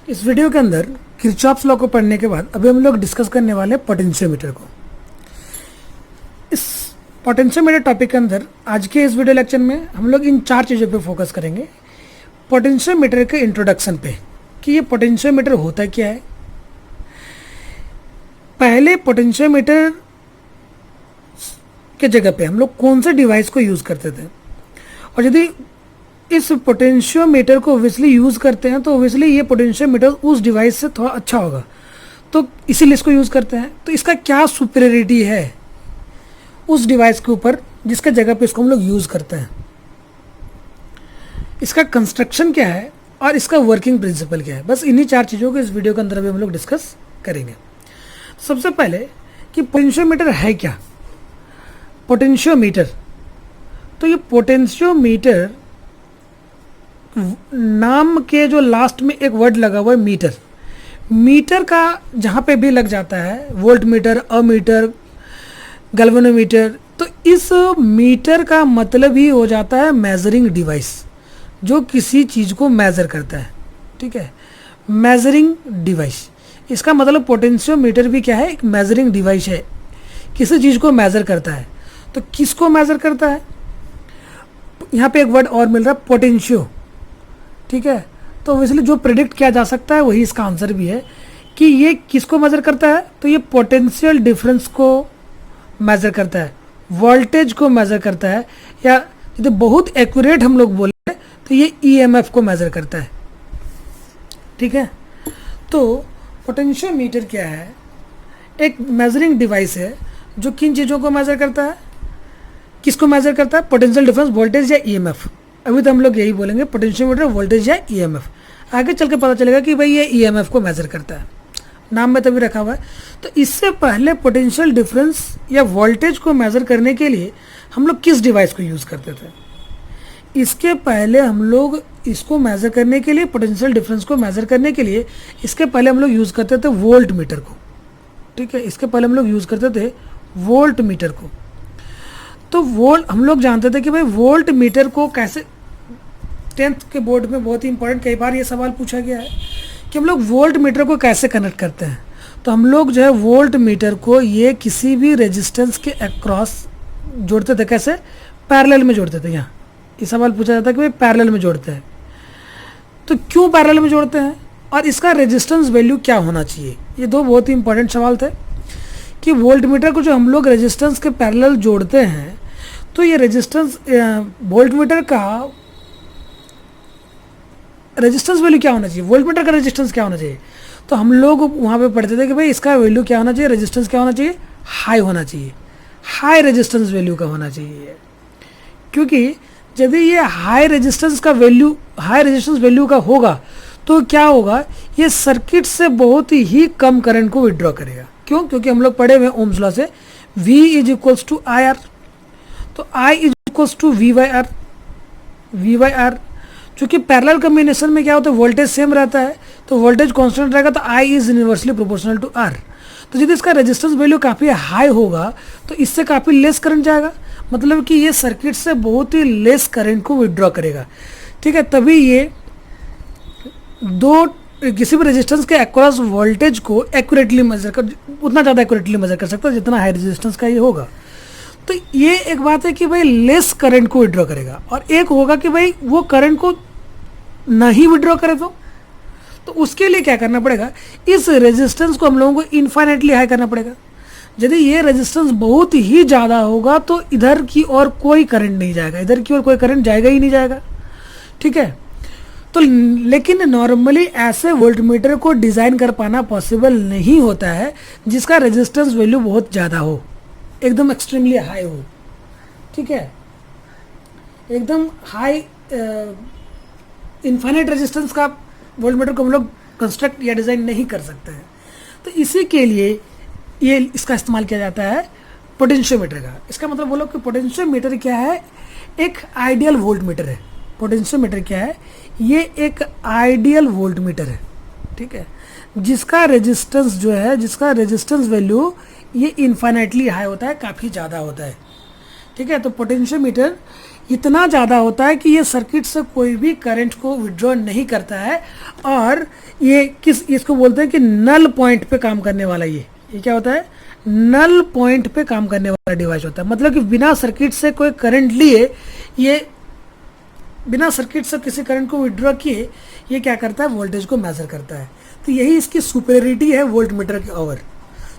इस वीडियो के अंदर किरचॉफ्स लॉ को पढ़ने के बाद अभी हम लोग डिस्कस करने वाले हैं पोटेंशियोमीटर को। इस पोटेंशियोमीटर टॉपिक के अंदर आज के इस वीडियो लेक्चर में हम लोग इन चार चीज़ों पे फोकस करेंगे। पोटेंशियोमीटर के इंट्रोडक्शन पे कि ये पोटेंशियोमीटर होता क्या है। पहले पोटेंशियोमीटर के जगह पे हम लोग कौन से डिवाइस को यूज़ करते थे, और यदि इस पोटेंशियोमीटर को ओब्वियसली यूज़ करते हैं तो ओब्वियसली ये पोटेंशियोमीटर उस डिवाइस से थोड़ा अच्छा होगा, तो इसीलिए इसको यूज़ करते हैं। तो इसका क्या सुपीरियरिटी है उस डिवाइस के ऊपर जिसके जगह पे इसको हम लोग यूज़ करते हैं, इसका कंस्ट्रक्शन क्या है और इसका वर्किंग प्रिंसिपल क्या है। बस इन्हीं चार चीज़ों को इस वीडियो के अंदर अभी हम लोग डिस्कस करेंगे। सबसे पहले कि पोटेंशियोमीटर है क्या। पोटेंशियोमीटर, तो ये पोटेंशियोमीटर नाम के जो लास्ट में एक वर्ड लगा हुआ है मीटर, मीटर का जहाँ पे भी लग जाता है, वोल्ट मीटर, अमीटर, गैल्वेनोमीटर, तो इस मीटर का मतलब ही हो जाता है मेजरिंग डिवाइस, जो किसी चीज़ को मेज़र करता है। ठीक है, मेजरिंग डिवाइस, इसका मतलब पोटेंशियोमीटर भी क्या है, एक मेजरिंग डिवाइस है, किसी चीज़ को मेज़र करता है। तो किसको मेज़र करता है, यहाँ पे एक वर्ड और मिल रहा है, पोटेंशियो। ठीक है, तो इसलिए जो प्रेडिक्ट किया जा सकता है वही इसका आंसर भी है कि ये किसको मेज़र करता है। तो ये पोटेंशियल डिफरेंस को मेज़र करता है, वोल्टेज को मेज़र करता है, या यदि बहुत एक्यूरेट हम लोग बोले तो ये ईएमएफ को मेज़र करता है। ठीक है, तो पोटेंशियोमीटर क्या है, एक मेजरिंग डिवाइस है जो किन चीज़ों को मेज़र करता है, किसको मेज़र करता है, पोटेंशियल डिफरेंस, वोल्टेज या ईएमएफ। अभी तो हम लोग यही बोलेंगे पोटेंशियोमीटर, वोल्टेज या ईएमएफ। आगे चल के पता चलेगा कि भाई ये ईएमएफ को मेज़र करता है, नाम में तभी रखा हुआ है। तो इससे पहले पोटेंशियल डिफरेंस या वोल्टेज को मेज़र करने के लिए हम लोग किस डिवाइस को यूज़ करते थे। इसके पहले हम लोग इसको मेज़र करने के लिए, पोटेंशियल डिफरेंस को मेज़र करने के लिए इसके पहले हम लोग यूज़ करते थे वोल्ट मीटर को। ठीक है, इसके पहले हम लोग यूज़ करते थे वोल्ट मीटर को। तो वोल्ट हम लोग जानते थे कि भाई वोल्ट मीटर को कैसे, 10th के बोर्ड में बहुत ही इंपॉर्टेंट कई बार ये सवाल पूछा गया है कि हम लोग वोल्ट मीटर को कैसे कनेक्ट करते हैं। तो हम लोग जो है वोल्ट मीटर को ये किसी भी रेजिस्टेंस के अक्रॉस जोड़ते थे। कैसे, पैरेलल में जोड़ते थे। यहाँ ये सवाल पूछा जाता है कि भाई पैरेलल में जोड़ते हैं, तो क्यों पैरेलल में जोड़ते हैं और इसका रेजिस्टेंस वैल्यू क्या होना चाहिए। ये दो बहुत ही इंपॉर्टेंट सवाल थे कि वोल्ट मीटर को जो हम लोग रेजिस्टेंस के पैरेलल जोड़ते हैं, तो ये रेजिस्टेंस, वोल्ट मीटर का रेजिस्टेंस वैल्यू क्या होना चाहिए, वोल्ट मीटर का रेजिस्टेंस क्या होना चाहिए। तो हम लोग वहाँ पे पढ़ते थे कि भाई इसका वैल्यू क्या होना चाहिए, रेजिस्टेंस क्या होना चाहिए, हाई होना चाहिए, हाई रेजिस्टेंस वैल्यू का होना चाहिए। क्योंकि यदि ये हाई रेजिस्टेंस वैल्यू का होगा तो क्या होगा, ये सर्किट से बहुत ही कम करंट को विड्रॉ करेगा। क्यों, क्योंकि हम लोग पढ़े हुए ओम्स लॉ से V is equals to I R, तो I is equals to V by R. चूँकि पैरेलल कम्बिनेशन में क्या होता है, वोल्टेज सेम रहता है, तो वोल्टेज कांस्टेंट रहेगा, तो I is inversely proportional to R। तो यदि इसका रेजिस्टेंस वैल्यू काफ़ी हाई होगा तो इससे काफ़ी लेस करंट जाएगा, मतलब कि ये सर्किट से बहुत ही लेस करंट को विड्रॉ करेगा। ठीक है, तभी ये दो किसी भी रेजिस्टेंस के अक्रॉस वोल्टेज को एक्यूरेटली मेजर कर, उतना ज़्यादा एक्यूरेटली मेजर कर सकता है जितना हाई रेजिस्टेंस का ये होगा। तो ये एक बात है कि भाई लेस करंट को विड्रॉ करेगा, और एक होगा कि भाई वो करंट को नहीं विड्रॉ करे तो उसके लिए क्या करना पड़ेगा, इस रेजिस्टेंस को हम लोगों को इनफाइनाइटली हाई करना पड़ेगा। यदि ये रेजिस्टेंस बहुत ही ज़्यादा होगा तो इधर की और कोई करंट नहीं जाएगा, इधर की और कोई करंट जाएगा ही नहीं जाएगा। ठीक है, तो लेकिन नॉर्मली ऐसे वोल्टमीटर को डिज़ाइन कर पाना पॉसिबल नहीं होता है जिसका रेजिस्टेंस वैल्यू बहुत ज़्यादा हो, एकदम एक्सट्रीमली हाई हो। ठीक है, एकदम हाई इनफाइनाइट रेजिस्टेंस का वोल्टमीटर को हम लोग कंस्ट्रक्ट या डिज़ाइन नहीं कर सकते हैं। तो इसी के लिए ये इसका इस्तेमाल किया जाता है पोटेंशियोमीटर का। इसका मतलब बोलो कि पोटेंशियोमीटर क्या है, एक आइडियल वोल्टमीटर है। पोटेंशियोमीटर क्या है, ये एक आइडियल वोल्टमीटर है। ठीक है, जिसका रेजिस्टेंस जो है, जिसका रेजिस्टेंस वैल्यू ये इनफाइनाइटली हाई होता है, काफ़ी ज़्यादा होता है। ठीक है, तो पोटेंशियोमीटर इतना ज़्यादा होता है कि ये सर्किट से कोई भी करंट को विड्रॉ नहीं करता है, और ये इसको बोलते हैं कि नल पॉइंट पे काम करने वाला, ये क्या होता है, नल पॉइंट पे काम करने वाला डिवाइस होता है। मतलब कि बिना सर्किट से कोई करंट लिए, ये बिना सर्किट से किसी करंट को विड्रॉ किए ये क्या करता है, वोल्टेज को मेजर करता है। तो यही इसकी सुपेरियरिटी है वोल्ट मीटर के ओवर।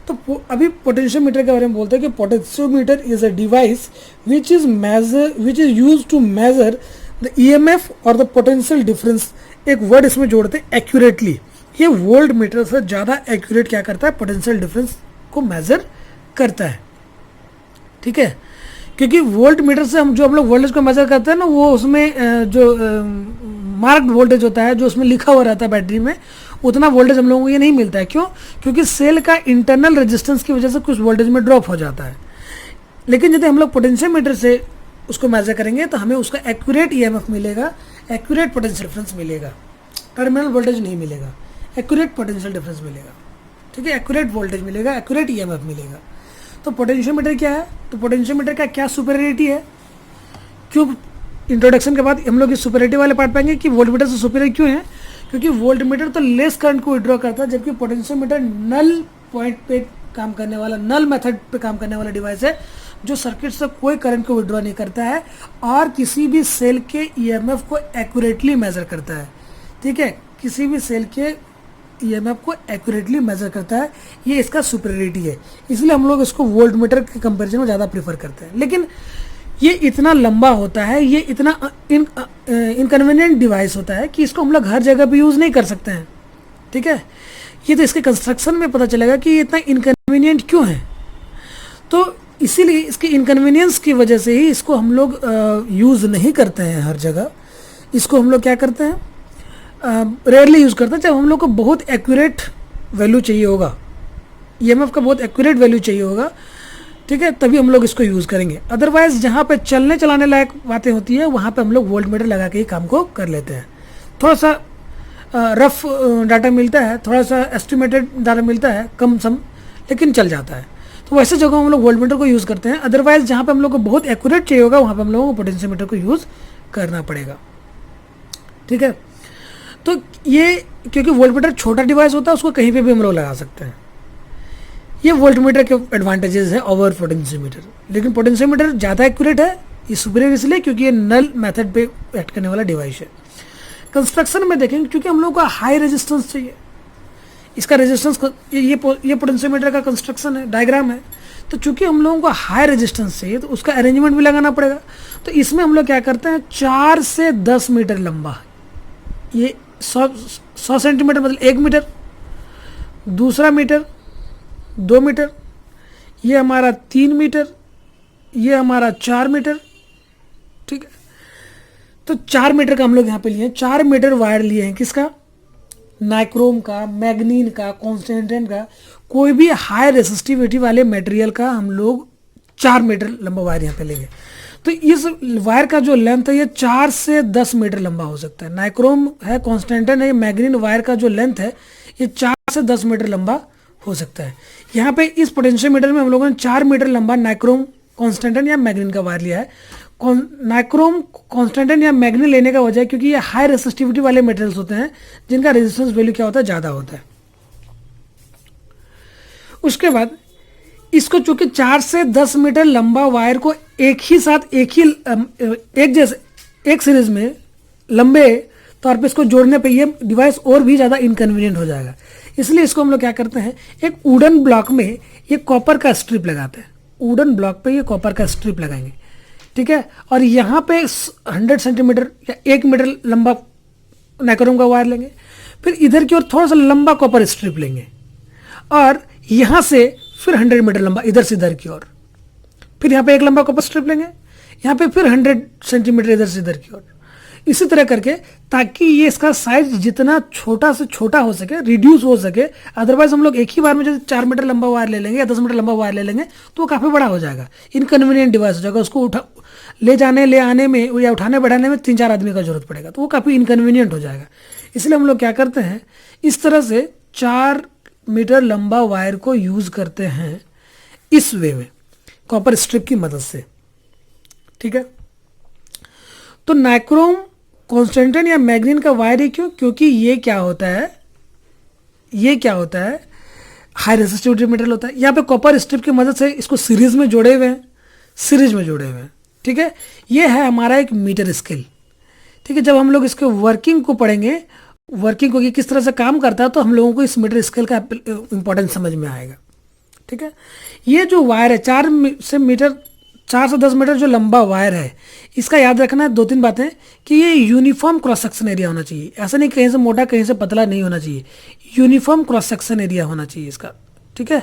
तो अभी पोटेंशियोमीटर के बारे में बोलते हैं कि potentiometer is a device which is use to measure the EMF और द पोटेंशियल डिफरेंस। एक वर्ड इसमें जोड़ते हैं, एक्यूरेटली। ये वोल्ट मीटर से ज़्यादा एक्यूरेट क्या करता है, पोटेंशियल डिफरेंस को मेजर करता है। ठीक है, क्योंकि वोल्ट मीटर से हम लोग वोल्टेज को मेजर करते हैं ना, वो उसमें जो मार्क्ड वोल्टेज होता है, जो उसमें लिखा हुआ रहता है बैटरी में, उतना वोल्टेज हम लोगों को ये नहीं मिलता है। क्यों? क्योंकि सेल का इंटरनल रेजिस्टेंस की वजह से कुछ वोल्टेज में ड्रॉप हो जाता है। लेकिन यदि हम लोग पोटेंशियोमीटर से उसको मेजर करेंगे तो हमें उसका एक्यूरेट ईएमएफ मिलेगा, एक्यूरेट पोटेंशियल डिफरेंस मिलेगा, टर्मिनल वोल्टेज नहीं मिलेगा, एक्यूरेट पोटेंशियल डिफरेंस मिलेगा। ठीक है, एक्यूरेट वोल्टेज मिलेगा, एक्यूरेट ईएमएफ मिलेगा। तो पोटेंशियोमीटर क्या है, तो पोटेंशियोमीटर का क्या सुपेरियरिटी है, क्यों इंट्रोडक्शन के बाद हम लोग इस सुपेरियरिटी वाले पार्ट पाएंगे कि वोल्ट मीटर से सुपेरियर क्यों है। क्योंकि वोल्ट मीटर तो लेस करंट को विड्रॉ करता है, जबकि पोटेंशियोमीटर नल पॉइंट पे काम करने वाला, नल मेथड पे काम करने वाला डिवाइस है, जो सर्किट से कोई करंट को विड्रॉ नहीं करता है और किसी भी सेल के ईएमएफ को एक्यूरेटली मेजर करता है। ठीक है, किसी भी सेल के ईएमएफ को एक्यूरेटली मेजर करता है, ये इसका सुपेरियरिटी है। इसलिए हम लोग इसको वोल्ट मीटर के कंपेरिजन में ज़्यादा प्रीफर करते हैं। लेकिन ये इतना लंबा होता है, ये इतना इनकन्वीनियंट डिवाइस होता है कि इसको हम लोग हर जगह पे यूज़ नहीं कर सकते हैं। ठीक है, ये तो इसके कंस्ट्रक्शन में पता चलेगा कि ये इतना इनकन्वीनियंट क्यों है। तो इसीलिए इसके इनकन्वीनियंस की वजह से ही इसको हम लोग यूज़ नहीं करते हैं हर जगह। इसको हम लोग क्या करते हैं, रेयरली यूज़ करते हैं जब हम लोग को बहुत एक्यूरेट वैल्यू चाहिए होगा, ईएमएफ का बहुत एक्यूरेट वैल्यू चाहिए होगा। ठीक है, तभी हम लोग इसको यूज़ करेंगे। अदरवाइज जहाँ पे चलने चलाने लायक बातें होती है वहाँ पे हम लोग वोल्ट मीटर लगा के ही काम को कर लेते हैं। थोड़ा सा रफ डाटा मिलता है, थोड़ा सा एस्टिमेटेड डाटा मिलता है, कम सम, लेकिन चल जाता है। तो वैसे जगह हम लोग वोल्ट मीटर को यूज़ करते हैं। अदरवाइज जहाँ पे हम लोग को बहुत एक्यूरेट चाहिए होगा वहाँ पे हम लोगों को पोटेंशियोमीटर को यूज़ करना पड़ेगा। ठीक है, तो ये क्योंकि वोल्ट मीटर छोटा डिवाइस होता है, उसको कहीं पे भी हम लोग लगा सकते हैं। ये वोल्ट मीटर के एडवांटेजेस है ओवर पोटेंशियोमीटर। लेकिन पोटेंशियोमीटर ज़्यादा एक्यूरेट है, ये सुपीरियर इसलिए क्योंकि ये नल मेथड पे एक्ट करने वाला डिवाइस है। कंस्ट्रक्शन में देखेंगे, क्योंकि हम लोग को हाई रेजिस्टेंस चाहिए, इसका रेजिस्टेंस, ये पोटेंशियोमीटर का कंस्ट्रक्शन है, डायग्राम है। तो चूंकि हम लोगों को हाई रेजिस्टेंस चाहिए तो उसका अरेंजमेंट भी लगाना पड़ेगा। तो इसमें हम लोग क्या करते हैं, 4 से 10 मीटर लंबा, ये 100 सेंटीमीटर मतलब 1 मीटर, दूसरा मीटर 2 मीटर, ये हमारा 3 मीटर, ये हमारा 4 मीटर। ठीक है, तो 4 मीटर का हम लोग यहाँ पे लिए हैं। 4 मीटर वायर लिए हैं, किसका, नाइक्रोम का, मैग्नीन का, कॉन्स्टेंटेन का, कोई भी हाई रेसिस्टिविटी वाले मटेरियल का हम लोग 4 मीटर लंबा वायर यहाँ पे लेंगे। तो इस वायर का जो लेंथ है ये 4 से 10 मीटर लंबा हो सकता है। नाइक्रोम है, कॉन्स्टेंटेन है, मैग्नीन वायर का जो लेंथ है ये 4 से 10 मीटर लंबा हो सकता है। यहाँ पे इस पोटेंशियोमीटर में हम लोगों ने 4 मीटर लंबा नाइक्रोम, कॉन्स्टेंटेन या मैग्नीन का वायर लिया है। नाइक्रोम, कॉन्स्टेंटेन या मैग्नीन लेने का वजह है क्योंकि ये हाई रेसिस्टिविटी वाले मटेरियल्स होते हैं जिनका रेजिस्टेंस वैल्यू क्या होता है, ज़्यादा होता है। उसके बाद इसको चूंकि 4 से 10 मीटर लंबा वायर को एक ही साथ एक सीरीज में लंबे तौर पे इसको जोड़ने पे ये डिवाइस और भी ज़्यादा इनकन्वीनियंट हो जाएगा। इसलिए इसको हम लोग क्या करते हैं, एक वुडन ब्लॉक में ये कॉपर का स्ट्रिप लगाते हैं। वुडन ब्लॉक पे ये कॉपर का स्ट्रिप लगाएंगे। ठीक है, और यहाँ पे 100 सेंटीमीटर या 1 मीटर लंबा नाइक्रोम का वायर लेंगे। फिर इधर की ओर थोड़ा सा लंबा कॉपर स्ट्रिप लेंगे और यहाँ से फिर 100 मीटर लंबा इधर से इधर की ओर। फिर यहाँ पे एक लंबा कॉपर स्ट्रिप लेंगे, यहाँ पे फिर 100 सेंटीमीटर इधर से इधर की ओर। इसी तरह करके ताकि ये इसका साइज जितना छोटा से छोटा हो सके, रिड्यूस हो सके। अदरवाइज हम लोग एक ही बार में जैसे 4 मीटर लंबा वायर ले लेंगे या 10 मीटर लंबा वायर ले लेंगे तो वो काफ़ी बड़ा हो जाएगा, इनकन्वीनियंट डिवाइस हो जाएगा। उसको ले जाने ले आने में या उठाने बढ़ाने में 3-4 आदमी का जरूरत पड़ेगा, तो वो काफ़ी इनकन्वीनियंट हो जाएगा। इसलिए हम लोग क्या करते हैं, इस तरह से 4 मीटर लंबा वायर को यूज़ करते हैं इस वे में, कॉपर स्ट्रिप की मदद से। ठीक है, तो नाइक्रोम कॉन्स्टेंटन या मैग्नीन का वायर ही क्यों? क्योंकि ये क्या होता है, ये क्या होता है, हाई रेसिस्टिविटी मटेरियल होता है। यहाँ पे कॉपर स्ट्रिप की मदद से इसको सीरीज में जोड़े हुए हैं, सीरीज में जोड़े हुए हैं, ठीक है। ये है हमारा एक मीटर स्केल, ठीक है। जब हम लोग इसके वर्किंग को पढ़ेंगे, वर्किंग को कि किस तरह से काम करता है, तो हम लोगों को इस मीटर स्केल का इंपॉर्टेंस समझ में आएगा, ठीक है। ये जो वायर है 4 से 10 मीटर जो लंबा वायर है, इसका याद रखना है 2-3 बातें कि ये यूनिफॉर्म क्रॉस सेक्शन एरिया होना चाहिए। ऐसा नहीं कहीं से मोटा कहीं से पतला नहीं होना चाहिए, यूनिफॉर्म क्रॉस सेक्शन एरिया होना चाहिए इसका, ठीक है।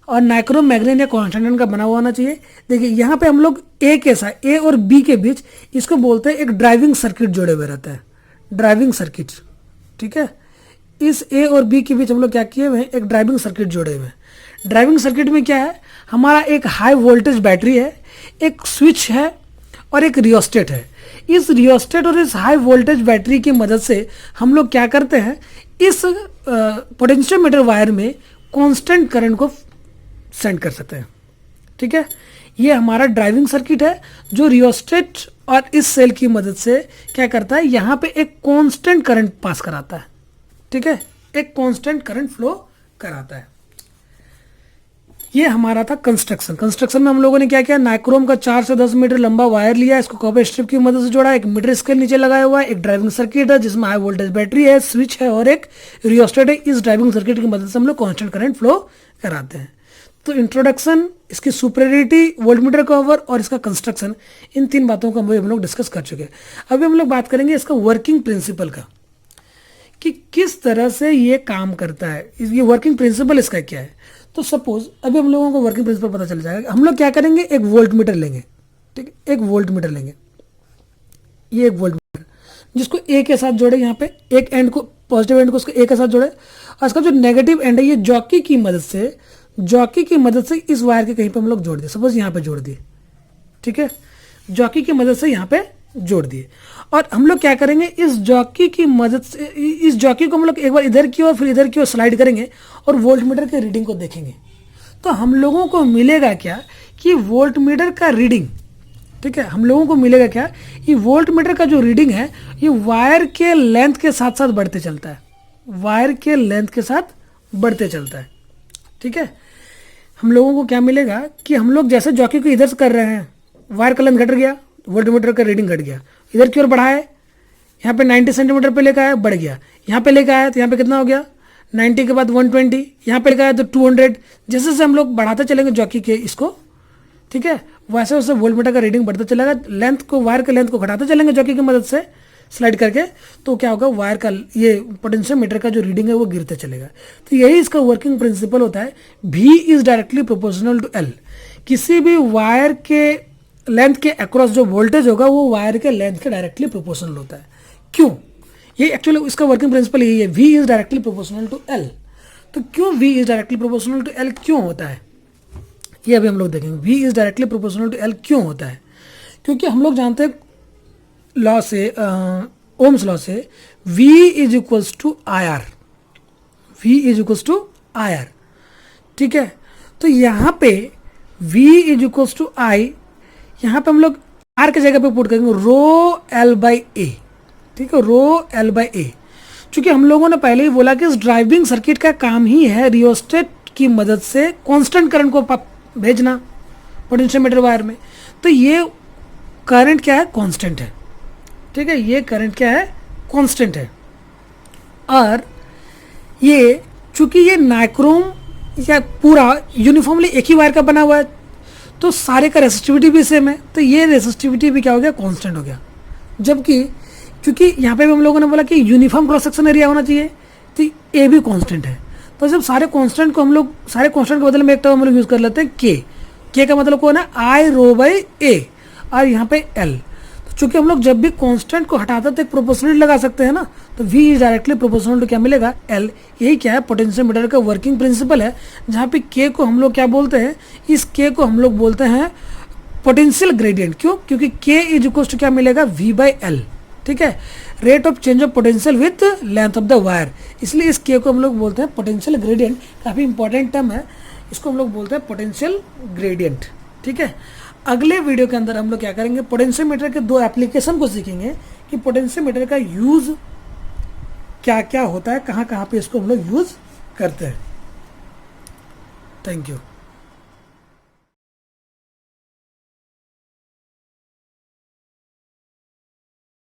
और नाइक्रोम मैग्नीन या कॉन्स्टेंटन का बना हुआ होना चाहिए। देखिए यहाँ पे हम लोग ए और बी के बीच इसको बोलते हैं एक ड्राइविंग सर्किट जोड़े हुए रहता है, ड्राइविंग सर्किट, ठीक है। इस ए और बी के बीच हम लोग क्या किए हुए हैं, एक ड्राइविंग सर्किट जोड़े हुए हैं। ड्राइविंग सर्किट में क्या है, हमारा एक हाई वोल्टेज बैटरी है, एक स्विच है और एक रियोस्टेट है। इस रियोस्टेट और इस हाई वोल्टेज बैटरी की मदद से हम लोग क्या करते हैं, इस पोटेंशियोमीटर वायर में कांस्टेंट करंट को सेंड कर सकते हैं, ठीक है। ये हमारा ड्राइविंग सर्किट है जो रियोस्टेट और इस सेल की मदद से क्या करता है, यहाँ पे एक कांस्टेंट करंट पास कराता है, ठीक है, एक कांस्टेंट करंट फ्लो कराता है। ये हमारा था कंस्ट्रक्शन में हम लोगों ने क्या किया, नाइक्रोम का 4 से 10 मीटर लंबा वायर लिया, इसको कॉपर स्ट्रिप की मदद से जोड़ा, एक मीटर स्केल नीचे लगाया हुआ है, एक ड्राइविंग सर्किट है जिसमें हाई वोल्टेज बैटरी है, स्विच है और एक रियोस्टेट है। इस ड्राइविंग सर्किट की मदद से हम लोग कांस्टेंट करंट फ्लो कराते हैं। तो इंट्रोडक्शन, इसकी सुपरियरिटी, वोल्टमीटर कवर और इसका कंस्ट्रक्शन, इन 3 बातों को हम लोग डिस्कस कर चुके हैं। अभी हम लोग बात करेंगे इसका वर्किंग प्रिंसिपल का, कि किस तरह से ये काम करता है, ये वर्किंग प्रिंसिपल इसका क्या है। तो सपोज अभी हम लोगों को वर्किंग प्रिंसिपल पता चल जाएगा। हम लोग क्या करेंगे, एक वोल्ट मीटर लेंगे, ठीक है, एक वोल्ट मीटर लेंगे, ये एक वोल्ट मीटर जिसको ए के साथ जोड़े, यहाँ पे एक एंड को, पॉजिटिव एंड को उसको ए के साथ जोड़े, और इसका जो नेगेटिव एंड है ये जॉकी की मदद से इस वायर के कहीं पे हम लोग जोड़ दिए, सपोज यहाँ पे जोड़ दिए, ठीक है, जॉकी की मदद से यहाँ पे जोड़ दिए। और हम लोग क्या करेंगे, इस जॉकी की मदद से, इस जॉकी को हम लोग एक बार इधर की ओर फिर इधर की ओर स्लाइड करेंगे और वोल्ट मीटर के रीडिंग को देखेंगे। तो हम लोगों को मिलेगा क्या कि वोल्ट मीटर का रीडिंग, ठीक है, हम लोगों को मिलेगा क्या, ये वोल्ट मीटर का जो रीडिंग है ये वायर के लेंथ के साथ साथ बढ़ते चलता है, वायर के लेंथ के साथ बढ़ते चलता है, ठीक है। हम लोगों को क्या मिलेगा कि हम लोग जैसे जॉकी को इधर से कर रहे हैं, वायर का लेंथ घट गया, वोल्ट मीटर का रीडिंग घट गया, इधर की ओर बढ़ाए, यहाँ पे 90 सेंटीमीटर पे लेकर आया, बढ़ गया, यहाँ पे लेकर आया तो यहाँ पे कितना हो गया 90 के बाद 120, यहाँ पे लेकर आया तो 200। जैसे जैसे हम लोग बढ़ाते चलेंगे जॉकी के इसको, ठीक है, वैसे वैसे वोल्ट मीटर का रीडिंग बढ़ता चलेगा। लेंथ को, वायर के लेंथ को घटाते चलेंगे जॉकी की मदद से स्लाइड करके, तो क्या होगा, वायर का ये पोटेंशियोमीटर का जो रीडिंग है वो गिरते चलेगा। तो यही इसका वर्किंग प्रिंसिपल होता है, V is directly proportional to L। किसी भी वायर के लेंथ के अक्रॉस जो वोल्टेज होगा वो वायर के लेंथ के डायरेक्टली प्रोपोर्शनल होता है। क्यों, ये एक्चुअली इसका वर्किंग प्रिंसिपल यही है, V is directly proportional to L। तो क्यों V is directly proportional to L क्यों होता है, ये अभी हम लोग देखेंगे। V is directly proportional to L क्यों होता है, क्योंकि हम लोग जानते हैं लॉ से, ओम्स लॉ से, V is equals to IR, V is equals to IR, ठीक है। तो यहाँ पे V is equals to I, यहाँ पे हम लोग R की जगह पे पुट करेंगे रो L बाई ए, ठीक है, रो L बाई ए। चूंकि हम लोगों ने पहले ही बोला कि इस ड्राइविंग सर्किट का काम ही है रियोस्टेट की मदद से कांस्टेंट करंट को भेजना पोटेंशियोमीटर वायर में, तो ये करंट क्या है, कांस्टेंट है, ठीक है, ये करंट क्या है, कांस्टेंट है। और ये चूंकि ये नाइक्रोम या पूरा यूनिफॉर्मली एक ही वायर का बना हुआ है, तो सारे का रेसिस्टिविटी भी सेम है, तो ये रेसिस्टिविटी भी क्या हो गया, कांस्टेंट हो गया। जबकि क्योंकि यहाँ पे भी हम लोगों ने बोला कि यूनिफॉर्म क्रॉस सेक्शन एरिया होना चाहिए, तो ए भी कांस्टेंट है। तो जब सारे कांस्टेंट को हम लोग, सारे कांस्टेंट के बदले में एक टर्म हम लोग यूज़ कर लेते हैं के का मतलब कौन है, आई रो बाई ए, और यहाँ पे एल। तो चूंकि हम लोग जब भी कांस्टेंट को हटाते तो एक प्रोपोर्शनल लगा सकते हैं ना, तो V is directly proportional to क्या मिलेगा, L। यही क्या है, पोटेंशियोमीटर का वर्किंग प्रिंसिपल है, जहाँ पे K को हम लोग क्या बोलते हैं, इस K को हम लोग बोलते हैं पोटेंशियल ग्रेडियंट। क्यों, क्योंकि K इज इक्वल टू क्या मिलेगा, V बाई L, ठीक है, rate of change of potential with length of the wire. इसलिए इस K को हम लोग बोलते हैं पोटेंशियल ग्रेडियंट, काफ़ी इंपॉर्टेंट टर्म है, इसको हम लोग बोलते हैं पोटेंशियल ग्रेडियंट, ठीक है। अगले वीडियो के अंदर हम लोग क्या करेंगे, पोटेंशियोमीटर के 2 एप्लीकेशन को सीखेंगे कि पोटेंशियोमीटर का यूज़ क्या क्या होता है, कहाँ कहाँ पे इसको हम लोग यूज़ करते हैं। Thank you.